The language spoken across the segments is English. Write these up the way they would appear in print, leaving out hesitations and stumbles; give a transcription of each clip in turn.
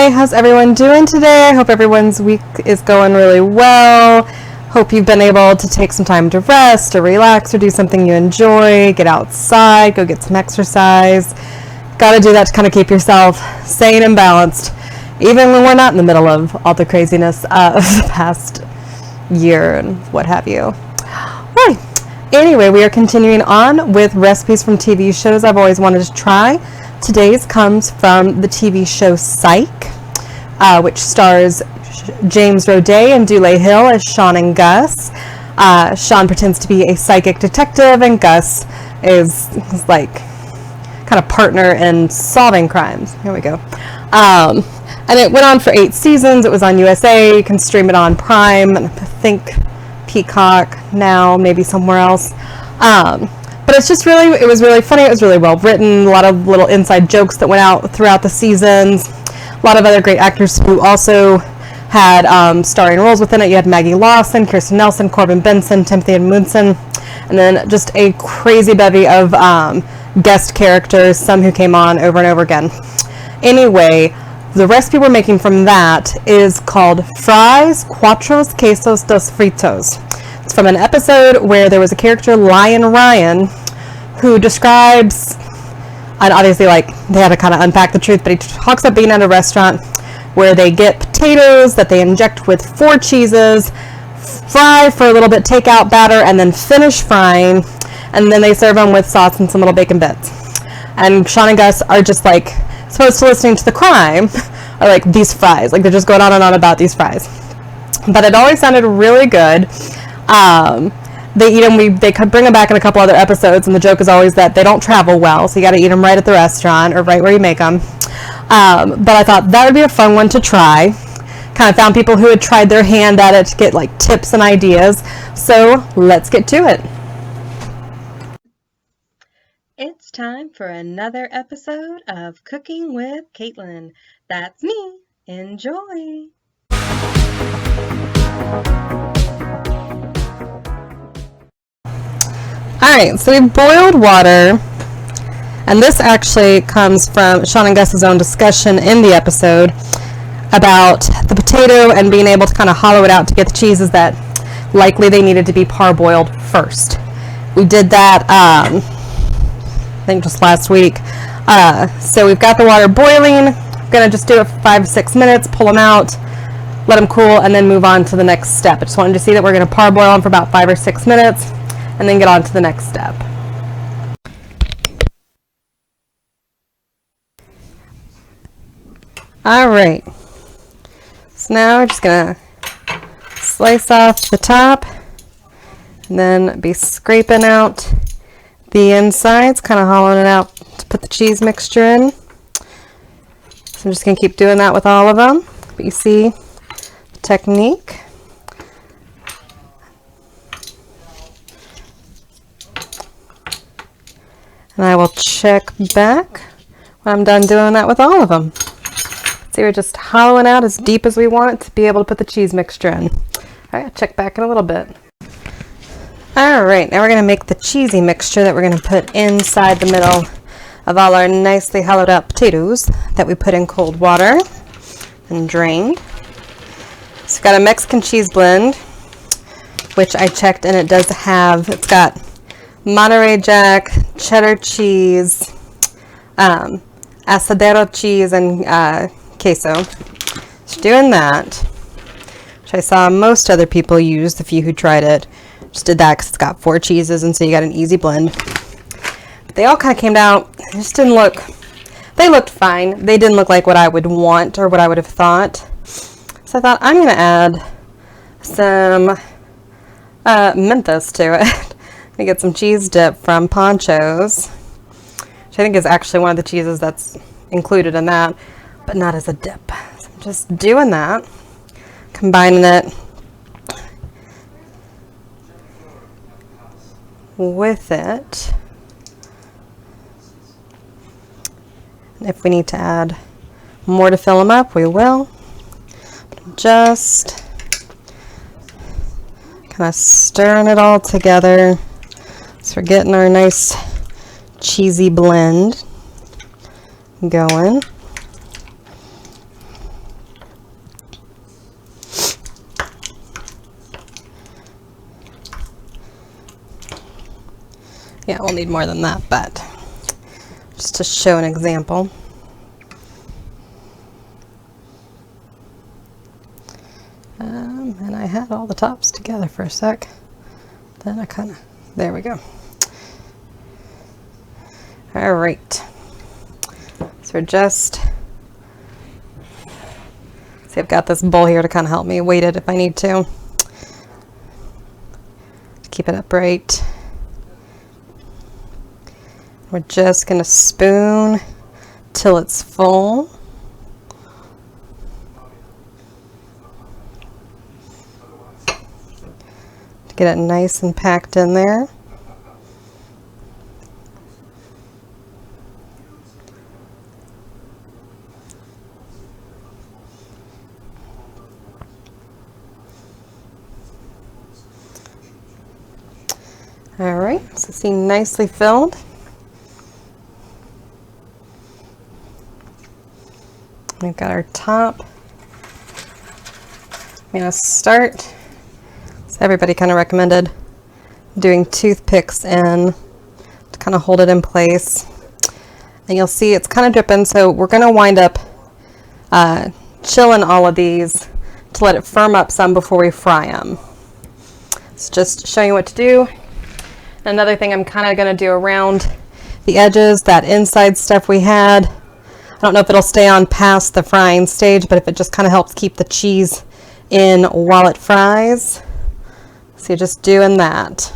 Hi, how's everyone doing today? I hope everyone's week is going really well. Hope you've been able to take some time to rest or relax or do something you enjoy. Get outside, go get some exercise. Gotta do that to kind of keep yourself sane and balanced, even when we're not in the middle of all the craziness of the past year and what have you. Right. Anyway, we are continuing on with recipes from TV shows I've always wanted to try. Today's comes from the TV show Psych, which stars James Roday and Dule Hill as Sean and Gus. Sean pretends to be a psychic detective, and Gus is like kind of partner in solving crimes. Here we go. And it went on for 8 seasons. It was on USA. You can stream it on Prime, and I think Peacock now, maybe somewhere else. But it's just really, it was really funny. It was really well written. A lot of little inside jokes that went out throughout the seasons. A lot of other great actors who also had starring roles within it. You had Maggie Lawson, Kirsten Nelson, Corbin Benson, Timothy Amundsen, and then just a crazy bevy of guest characters, some who came on over and over again. Anyway, the recipe we're making from that is called Fries, Quatro Quesos dos Fritos. It's from an episode where there was a character, Lion Ryan, who describes, and obviously like they had to kind of unpack the truth, but he talks about being at a restaurant where they get potatoes that they inject with 4 cheeses, fry for a little bit, take out batter, and then finish frying, and then they serve them with sauce and some little bacon bits. And Sean and Gus are just like supposed to listening to the crime, are like these fries, like they're just going on and on about these fries. But it always sounded really good. They eat them, they could bring them back in a couple other episodes, and the joke is always that they don't travel well, so you got to eat them right at the restaurant or right where you make them. But I thought that would be a fun one to try. Kind of found people who had tried their hand at it to get like tips and ideas. So let's get to it. It's time for another episode of Cooking with Kaitlin. That's me. Enjoy. Alright, so we've boiled water, and this actually comes from Sean and Gus's own discussion in the episode about the potato and being able to kind of hollow it out to get the cheeses that likely they needed to be parboiled first. We did that, I think just last week. So we've got the water boiling. I'm going to just do it for 5-6 minutes, pull them out, let them cool, and then move on to the next step. I just wanted to see that we're going to parboil them for about 5 or 6 minutes, and then get on to the next step. Alright, so now we're just going to slice off the top, and then be scraping out the insides, kind of hollowing it out to put the cheese mixture in. So I'm just going to keep doing that with all of them. But you see the technique. And I will check back when I'm done doing that with all of them. See, we're just hollowing out as deep as we want it to be able to put the cheese mixture in. All right, check back in a little bit. All right, now we're going to make the cheesy mixture that we're going to put inside the middle of all our nicely hollowed out potatoes that we put in cold water and drained. So we've got a Mexican cheese blend, which I checked, and it does have, it's got Monterey Jack, cheddar cheese, asadero cheese, and queso. So doing that, which I saw most other people use, the few who tried it, just did that because it's got 4 cheeses, and so you got an easy blend. But they all kind of came out, they just didn't look, they looked fine. They didn't look like what I would want or what I would have thought. So I thought I'm going to add some Mentos to it. We get some cheese dip from Poncho's, which I think is actually one of the cheeses that's included in that, but not as a dip. So I'm just doing that, combining it with it. And if we need to add more to fill them up, we will. But just kind of stirring it all together. So we're getting our nice cheesy blend going. Yeah, we'll need more than that, but just to show an example. And I had all the tops together for a sec. Then I kind of, there we go. All right. So we're just, see, I've got this bowl here to kind of help me weight it if I need to keep it upright. We're just going to spoon till it's full. To get it nice and packed in there. All right, so see, nicely filled. We've got our top. I'm gonna start, so everybody kind of recommended doing toothpicks in to kind of hold it in place. And you'll see it's kind of dripping, so we're gonna wind up chilling all of these to let it firm up some before we fry them. It's just showing you what to do. Another thing I'm kind of going to do around the edges, that inside stuff we had. I don't know if it'll stay on past the frying stage, but if it just kind of helps keep the cheese in while it fries. So you're just doing that.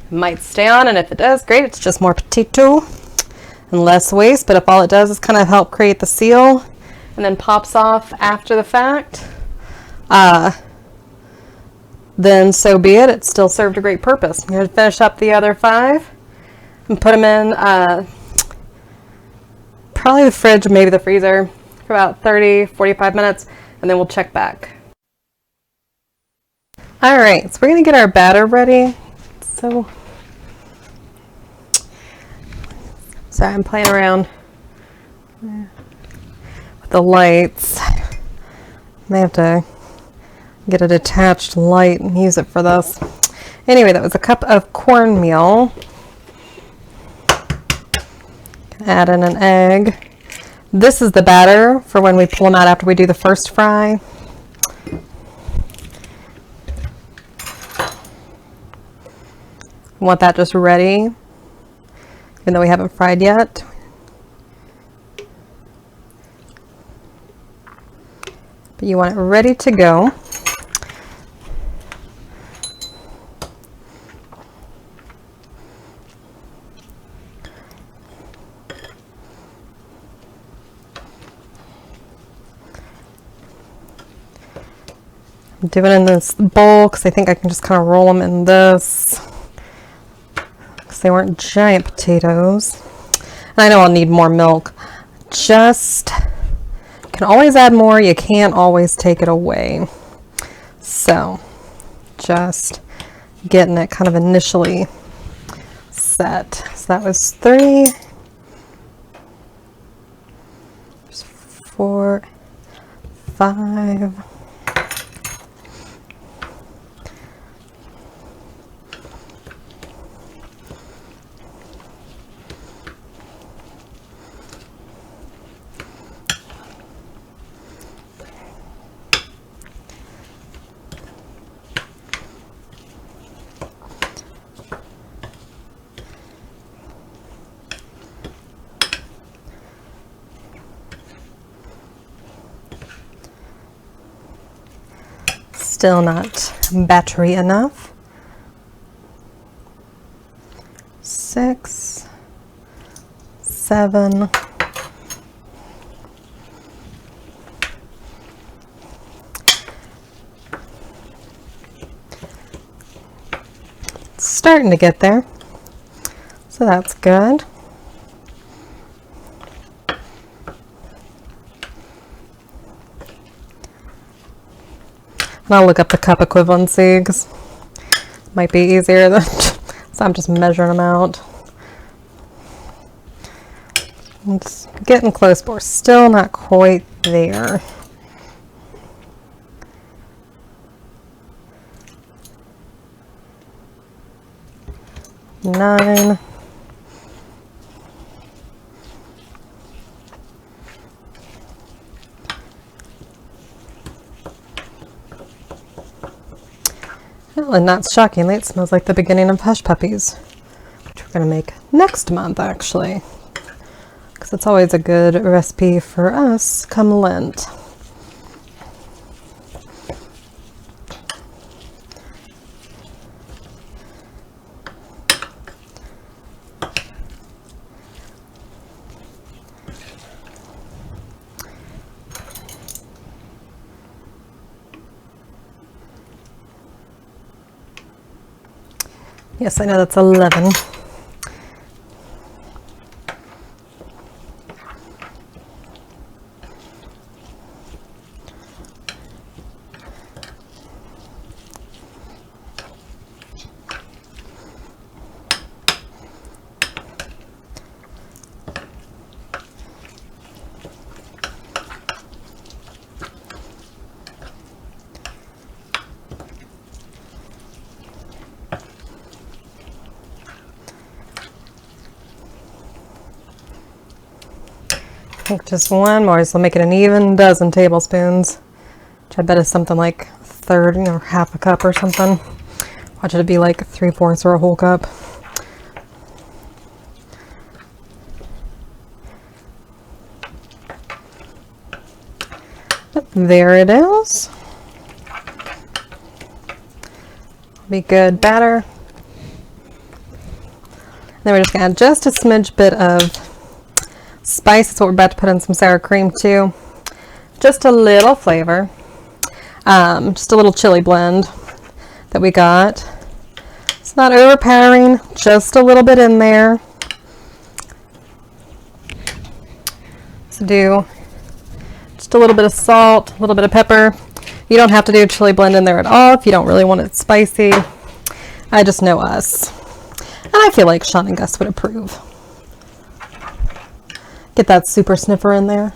It might stay on, and if it does, great. It's just more potato and less waste, but if all it does is kind of help create the seal and then pops off after the fact, then so be it. It still served a great purpose. I'm going to finish up the other 5 and put them in probably the fridge, maybe the freezer for about 30-45 minutes, and then we'll check back. All right, so we're going to get our batter ready. So, sorry, I'm playing around with the lights. May have to get a detached light and use it for this. Anyway, that was a cup of cornmeal. Add in an egg. This is the batter for when we pull them out after we do the first fry. We want that just ready, even though we haven't fried yet. But you want it ready to go. I'm doing it in this bowl because I think I can just kind of roll them in this because they weren't giant potatoes. And I know I'll need more milk. Just can always add more. You can't always take it away. So just getting it kind of initially set. So that was 3, 4, 5. Still not battery enough. 6, 7. It's starting to get there, so that's good. And I'll look up the cup equivalency because it might be easier than so I'm just measuring them out. It's getting close, but we're still not quite there. 9. Oh, and not shockingly, it smells like the beginning of Hush Puppies, which we're going to make next month, actually, because it's always a good recipe for us come Lent. Yes, I know that's 11. I think just one more, so we'll make it an even dozen tablespoons, which I bet is something like a third or half a cup or something. Watch it be like 3/4 or a whole cup. But there it is. Be good batter. Then we're just gonna add just a smidge bit of spice. That's what we're about to put in some sour cream too. Just a little flavor. Just a little chili blend that we got. It's not overpowering, just a little bit in there. So do just a little bit of salt, a little bit of pepper. You don't have to do a chili blend in there at all if you don't really want it spicy. I just know us. And I feel like Sean and Gus would approve. Get that super sniffer in there.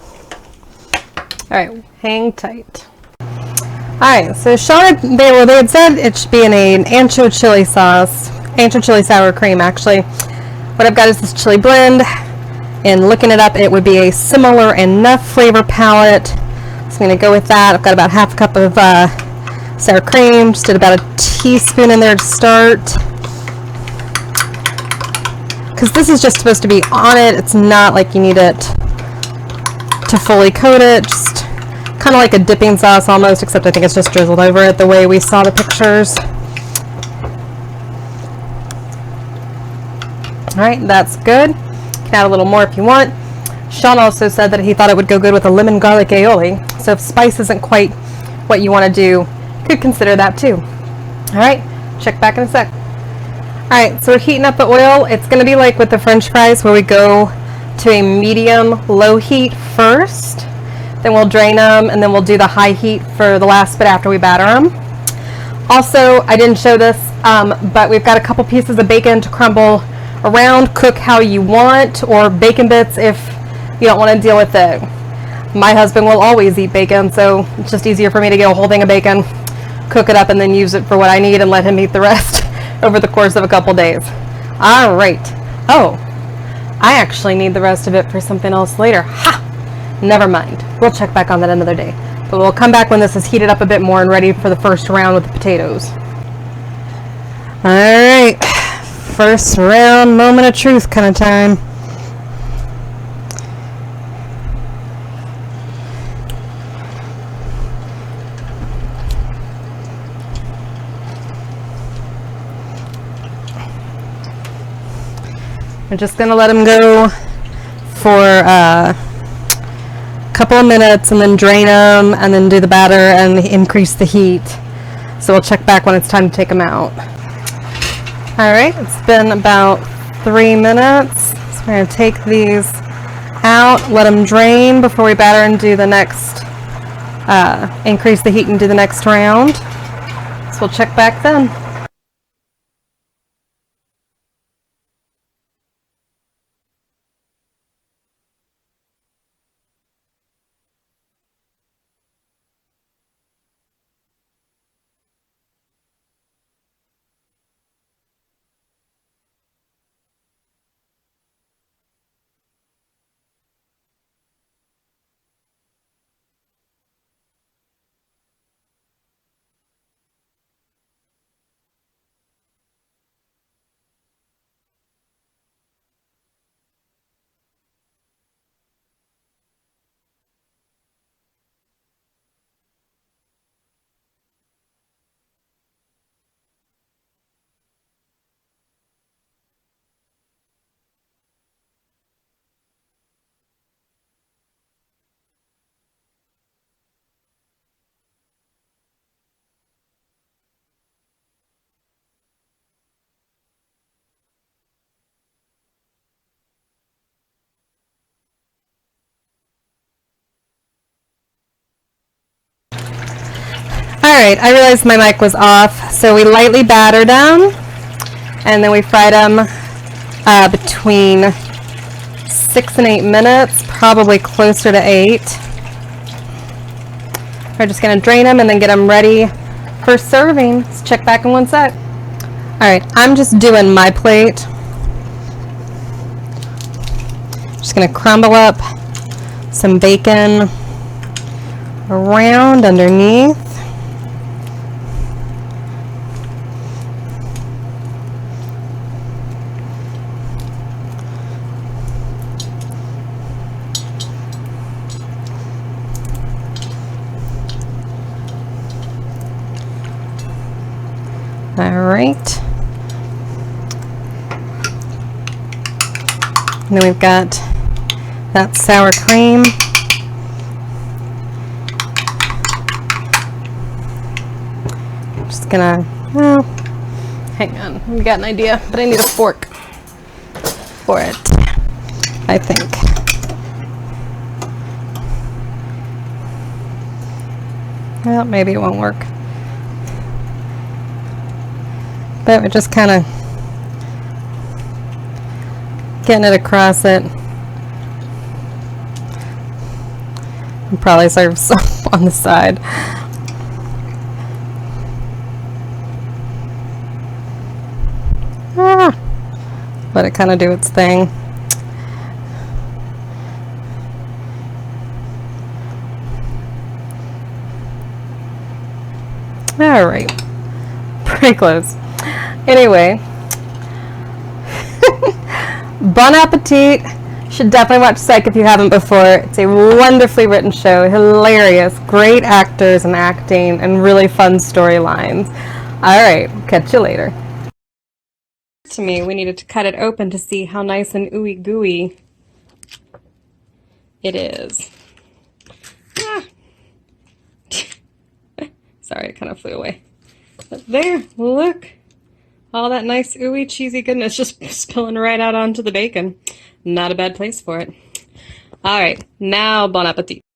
All right, hang tight. All right, so Sean, they had said it should be in an ancho chili sauce, ancho chili sour cream actually. What I've got is this chili blend, and looking it up, it would be a similar enough flavor palette. So I'm gonna go with that. I've got about half a cup of sour cream, just did about a teaspoon in there to start. Because this is just supposed to be on it. It's not like you need it to fully coat it. Just kind of like a dipping sauce almost, except I think it's just drizzled over it the way we saw the pictures. All right, that's good. You can add a little more if you want. Sean also said that he thought it would go good with a lemon garlic aioli. So if spice isn't quite what you want to do, you could consider that too. All right, check back in a sec. Alright, so we're heating up the oil. It's going to be like with the French fries where we go to a medium low heat first, then we'll drain them, and then we'll do the high heat for the last bit after we batter them. Also, I didn't show this, but we've got a couple pieces of bacon to crumble around. Cook how you want, or bacon bits if you don't want to deal with it. My husband will always eat bacon, so it's just easier for me to get a whole thing of bacon, cook it up, and then use it for what I need and let him eat the rest over the course of a couple days. All right. Oh, I actually need the rest of it for something else later. Ha! Never mind. We'll check back on that another day. But we'll come back when this is heated up a bit more and ready for the first round with the potatoes. All right. First round, moment of truth kind of time. We're just going to let them go for a couple of minutes and then drain them and then do the batter and increase the heat. So we'll check back when it's time to take them out. All right, it's been about 3 minutes. So we're going to take these out, let them drain before we batter and do the next, increase the heat and do the next round. So we'll check back then. Alright, I realized my mic was off, so we lightly battered them, and then we fried them between 6 and 8 minutes, probably closer to 8. We're just going to drain them and then get them ready for serving. Let's check back in one sec. Alright, I'm just doing my plate. Just going to crumble up some bacon around underneath. All right. And then we've got that sour cream. Just gonna, well, hang on, we got an idea, but I need a fork for it, I think. Well, maybe it won't work. But we're just kind of getting it across it. And probably serve some on the side. Let it kind of do its thing. All right, pretty close. Anyway, bon appetit. Should definitely watch Psych if you haven't before. It's a wonderfully written show, hilarious, great actors and acting, and really fun storylines. All right, catch you later. To me, we needed to cut it open to see how nice and ooey gooey it is. Ah. Sorry, it kind of flew away. But there, look. All that nice ooey cheesy goodness just spilling right out onto the bacon. Not a bad place for it. All right, now bon appetit.